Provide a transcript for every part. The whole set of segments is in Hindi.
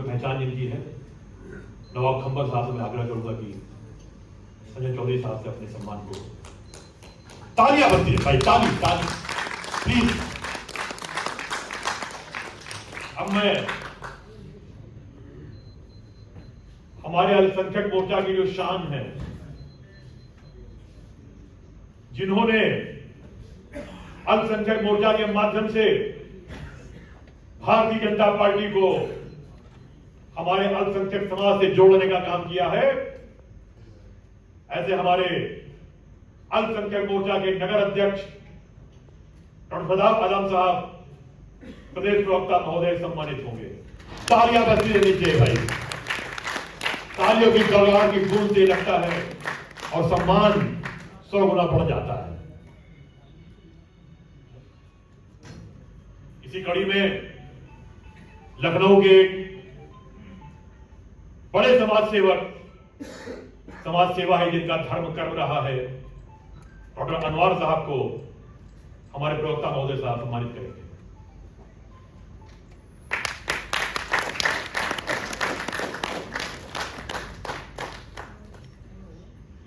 पहचान जिनकी है, नवाब खंबर साहब से मैं आग्रह करूंगा कि संजय चौधरी साहब से अपने सम्मान को तालियां बजती है भाई, ताली ताली प्लीज। अब मैं हमारे अल्पसंख्यक मोर्चा की जो शान है, जिन्होंने अल्पसंख्यक मोर्चा के माध्यम से भारतीय जनता पार्टी को हमारे अल्पसंख्यक समाज से जोड़ने का काम किया है, ऐसे हमारे अल्पसंख्यक मोर्चा के नगर अध्यक्ष डॉक्टर सदाब आलम साहब, प्रदेश प्रवक्ता महोदय सम्मानित होंगे। तालियां बजती रहनी चाहिए भाई, तालियों की गड़गड़ाहट की गूंज से लगता है और सम्मान 100 गुना बढ़ जाता है। इसी कड़ी में लखनऊ के बड़े समाज सेवक, समाज सेवा है जिनका धर्म कर्म रहा है, डॉक्टर अनवर साहब को हमारे प्रवक्ता महोदय साहब सम्मानित करेंगे।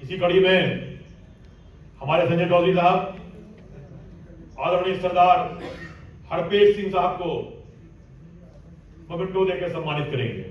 इसी कड़ी में हमारे संजय चौधरी साहब, आदरणीय सरदार हरपेश सिंह साहब को मोमेंटो देकर सम्मानित करेंगे।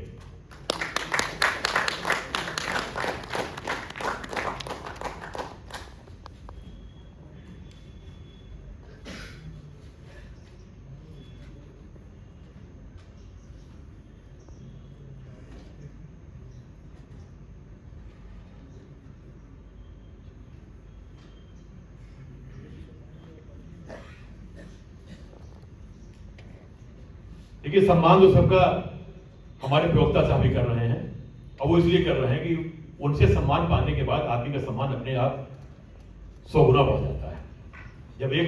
देखिए, सम्मान तो सबका हमारे प्रवक्ता साहब भी कर रहे हैं, और वो इसलिए कर रहे हैं कि उनसे सम्मान पाने के बाद आदमी का सम्मान अपने आप 100 गुना बढ़ जाता है। जब एक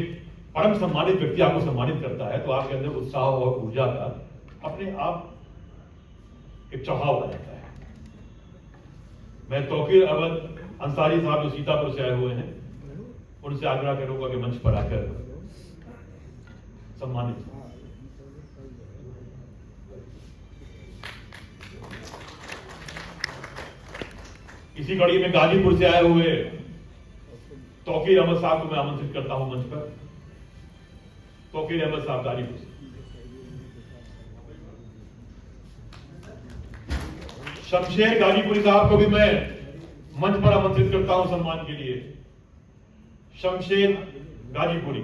परम सम्मानित व्यक्ति आपको सम्मानित करता है तो आपके अंदर उत्साह और ऊर्जा का अपने आप एक चढ़ाव आ जाता है। मैं तौकीर अहमद अंसारी साहब जो सीतापुर से आए हुए हैं, उनसे आग्रह करूंगा कि मंच पर आकर सम्मानित। इसी कड़ी में गाजीपुर से आए हुए तौकीर अहमद साहब को मैं आमंत्रित करता हूं मंच पर। तौकीर अहमद साहब गाजीपुर से। शमशेर गाजीपुरी साहब को भी मैं मंच पर आमंत्रित करता हूं सम्मान के लिए। शमशेर गाजीपुरी।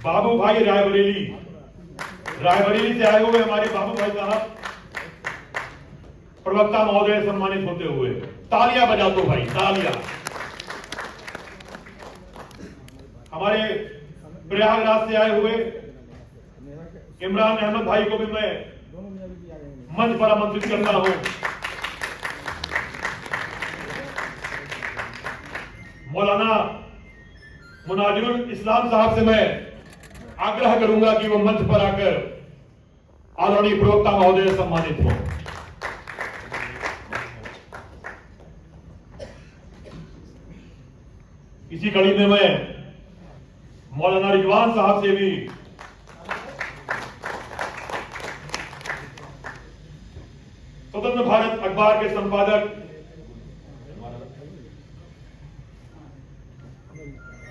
बाबू भाई रायबरेली, रायबरेली से आए हुए हमारे बाबू भाई साहब प्रवक्ता महोदय सम्मानित होते हुए। तालियां बजा दो भाई, तालियां। हमारे प्रयागराज से आए हुए इमरान अहमद भाई को भी मैं मंच पर आमंत्रित करता हूं। मौलाना मुनाजिरुल इस्लाम साहब से मैं आग्रह करूंगा कि वो मंच पर आकर आदरणीय प्रवक्ता महोदय सम्मानित हो। इसी कड़ी में मैं मौलाना रिजवान साहब से भी स्वतंत्र भारत अखबार के संपादक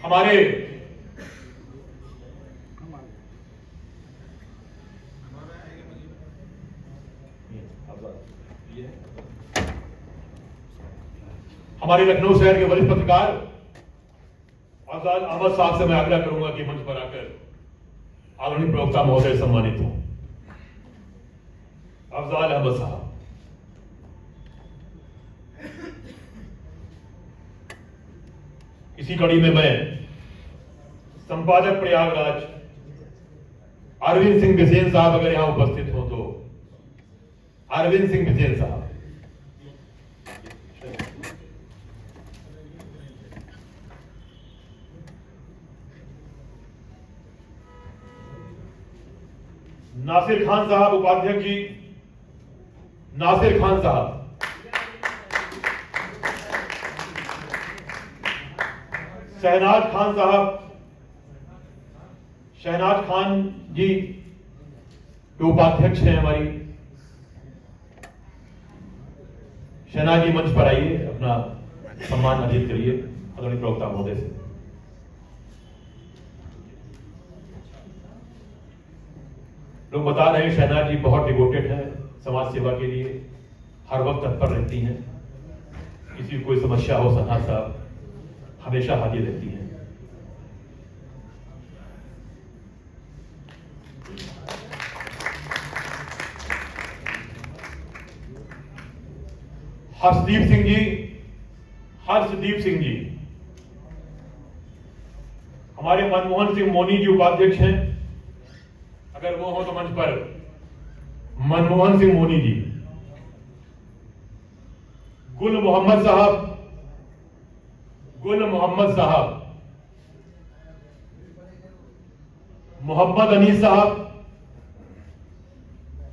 हमारे लखनऊ शहर के वरिष्ठ पत्रकार अफजाल अहमद साहब से मैं आग्रह करूंगा कि मंच पर आकर आदरणीय प्रवक्ता महोदय सम्मानित हो। अफजाल अहमद साहब। इसी कड़ी में मैं संपादक प्रयागराज अरविंद सिंह बिसेन साहब अगर यहां उपस्थित हो तो अरविंद सिंह बिसेन साहब। नासिर खान साहब उपाध्यक्ष जी, नासिर खान साहब। शहनाज खान साहब, शहनाज खान जी जो उपाध्यक्ष हैं हमारी, शहनाज जी मंच पर आइए, अपना सम्मान अर्जित करिए आदरणीय प्रवक्ता महोदय से। लोग बता रहे हैं शहनाज जी बहुत डिवोटेड है समाज सेवा के लिए, हर वक्त तत्पर रहती हैं, किसी को कोई समस्या हो शहनाज साहब हमेशा हाजिर रहती हैं। हर्षदीप सिंह जी हमारे मनमोहन सिंह मोनी जी उपाध्यक्ष हैं, अगर वो हो तो मंच पर मनमोहन सिंह मोनी जी। गुल मोहम्मद साहब, मोहम्मद अनीस साहब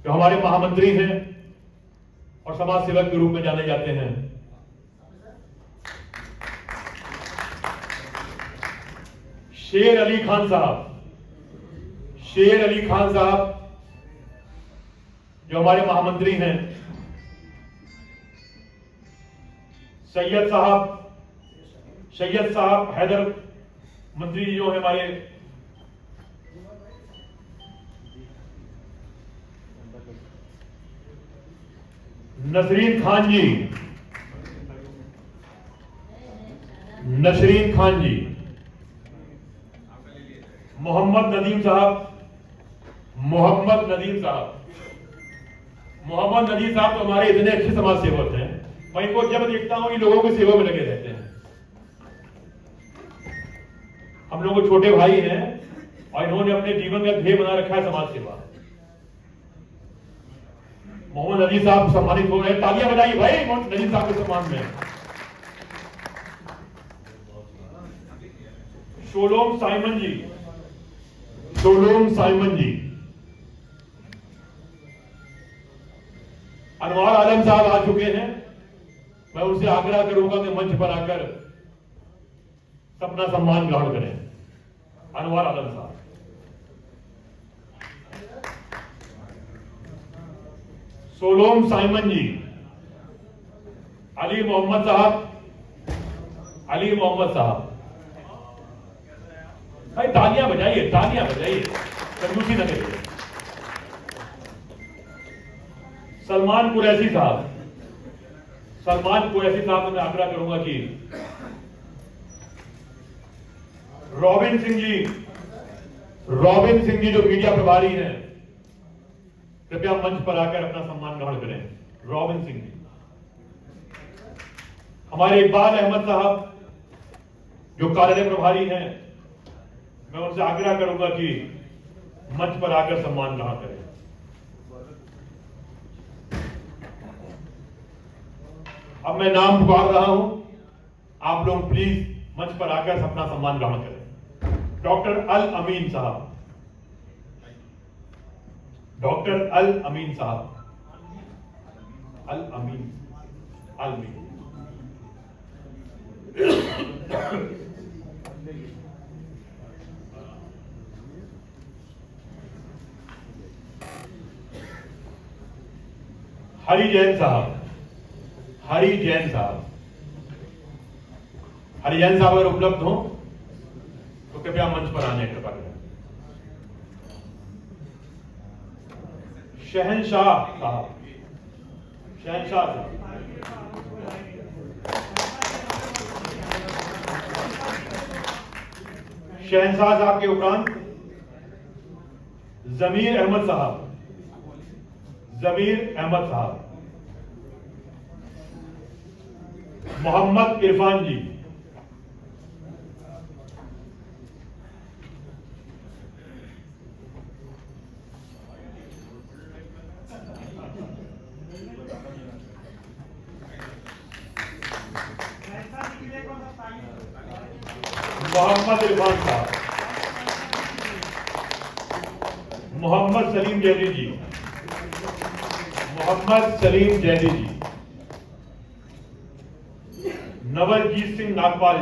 जो हमारे महामंत्री हैं और समाज सेवक के रूप में जाने जाते हैं। शेर अली खान साहब जो हमारे महामंत्री हैं। सैयद साहब हैदर मंत्री जी जो है हमारे। नसरीन खान जी, मोहम्मद नदीम साहब तो हमारे इतने अच्छे समाज सेवक हैं, मैं इनको जब देखता हूं ये लोगों की सेवा में लगे रहते हैं। हम लोग छोटे भाई हैं और इन्होंने अपने जीवन का ध्येय बना रखा है समाज सेवा। मोहम्मद नदीम साहब सम्मानित हो रहे हैं, तालियां बजाइए भाई मोहम्मद नदीम साहब के सम्मान में। शोलोम साइमन जी, अनवार आलम साहब आ चुके हैं, मैं उनसे आग्रह करूंगा कि मंच पर आकर अपना सम्मान ग्रहण करें। अनवार आलम साहब, सोलोम साइमन जी, अली मोहम्मद साहब, भाई तालियां बजाइए, कंजूसी न करिए। सलमान कुरैशी साहब को मैं आग्रह करूंगा कि रॉबिन सिंह जी जो मीडिया प्रभारी हैं, कृपया मंच पर आकर अपना सम्मान ग्रहण करें। रॉबिन सिंह जी, हमारे इकबाल अहमद साहब जो कार्यालय प्रभारी हैं, मैं उनसे आग्रह करूंगा कि मंच पर आकर सम्मान ग्रहण करें। अब मैं नाम पुकार रहा हूं, आप लोग प्लीज मंच पर आकर अपना सम्मान ग्रहण करें। डॉक्टर अल अमीन साहब, हरि जैन साहब अगर उपलब्ध हो तो कृपया मंच पर आने कृपा करें। शहनशाह साहब, शहनशाह साहब के उपरांत जमीर अहमद साहब, मोहम्मद इरफान जी, मोहम्मद इरफान साहब, मोहम्मद सलीम जैदी जी, नवलजीत सिंह नागपाल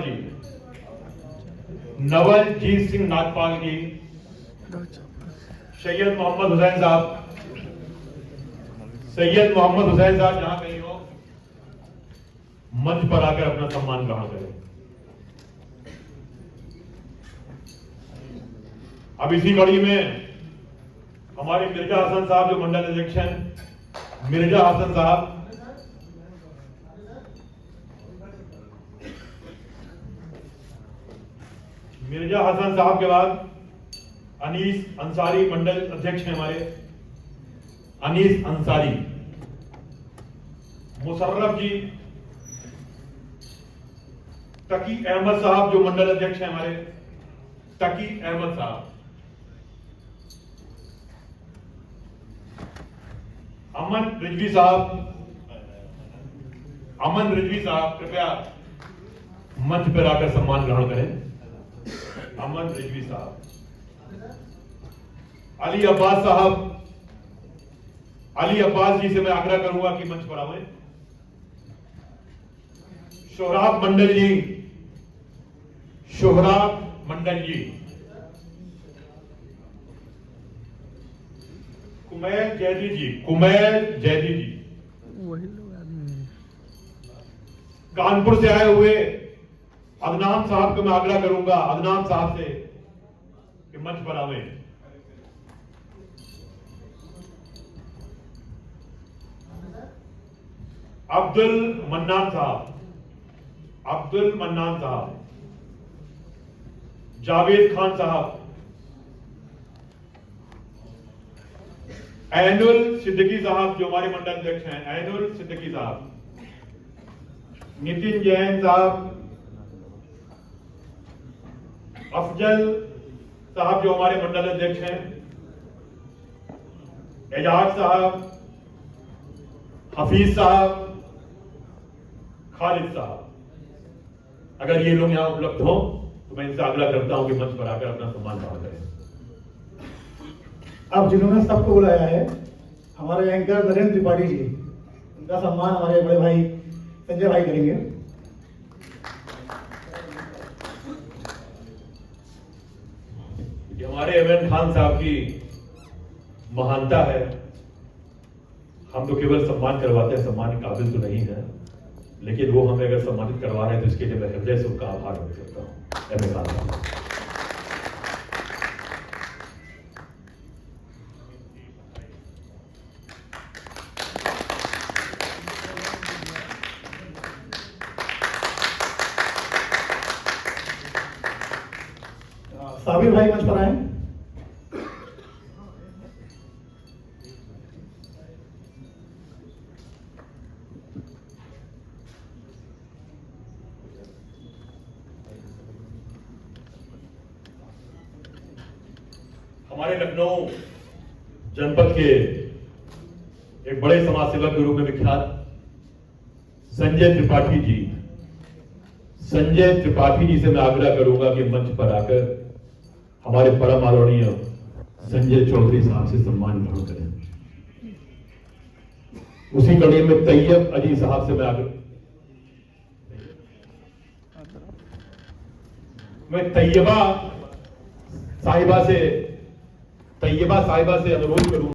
जी, सैयद मोहम्मद हुसैन साहब, सैयद मोहम्मद हुसैन साहब जहां कहीं हो, मंच पर आकर अपना सम्मान ग्रहण करें। अब इसी कड़ी में हमारे मिर्जा हसन साहब जो मंडल अध्यक्ष हैं, मिर्जा हसन साहब, मिर्जा हसन साहब के बाद अनीस अंसारी मंडल अध्यक्ष हैं हमारे, अनीस अंसारी, मुशर्रफ जी, तकी अहमद साहब जो मंडल अध्यक्ष हैं हमारे, तकी अहमद साहब, अमन रिजवी साहब, अमन रिजवी साहब कृपया मंच पर आकर सम्मान ग्रहण करें। अमन रिजवी साहब, अली अब्बास साहब, अली अब्बास जी से मैं आग्रह करूंगा कि मंच पर आए। सोहराब मंडल जी, सोहराब मंडल जी, कुमैर जैदी जी, कुमैर जैदी जी, वही लोग आदमी कानपुर से आए हुए अदनाम साहब को मैं आग्रह करूंगा, अदनाम साहब से कि मंच पर आवे। अब्दुल मन्नान साहब, अब्दुल मन्नान साहब, जावेद खान साहब, ऐनुल सिद्दीकी साहब जो हमारे मंडल अध्यक्ष हैं, ऐनुल सिद्दीकी साहब, नितिन जैन साहब, अफजल साहब जो हमारे मंडल अध्यक्ष हैं, एजाज साहब, हफीज साहब, खालिद साहब। अगर ये लोग यहां उपलब्ध हो तो मैं इनसे आग्रह करता हूं कि मंच पर आकर अपना सम्मान ग्रहण करें। अब जिन्होंने सबको बुलाया है, हमारे एंकर नरेंद्र त्रिपाठी जी, उनका सम्मान हमारे बड़े भाई संजय भाई करेंगे। ये हमारे इमरान खान साहब की महानता है। हम तो केवल सम्मान करवाते हैं, सम्मान के काबिल तो नहीं है, लेकिन वो हमें अगर सम्मानित करवा रहे हैं तो इसके लिए मैं हृदय से उनका आभार व्यक्त करता हूं। इमरान खान साहब, साबिर भाई मंच पर आए। हमारे लखनऊ जनपद के एक बड़े समाज सेवक के रूप में विख्यात संजय त्रिपाठी जी, संजय त्रिपाठी जी से मैं आग्रह करूंगा कि मंच पर आकर हमारे परम आदरणीय संजय चौधरी साहब से सम्मान ग्रहण करें। उसी कड़ी में तैयब अली साहब से मैं तैयबा साहिबा से अनुरोध करूंगा।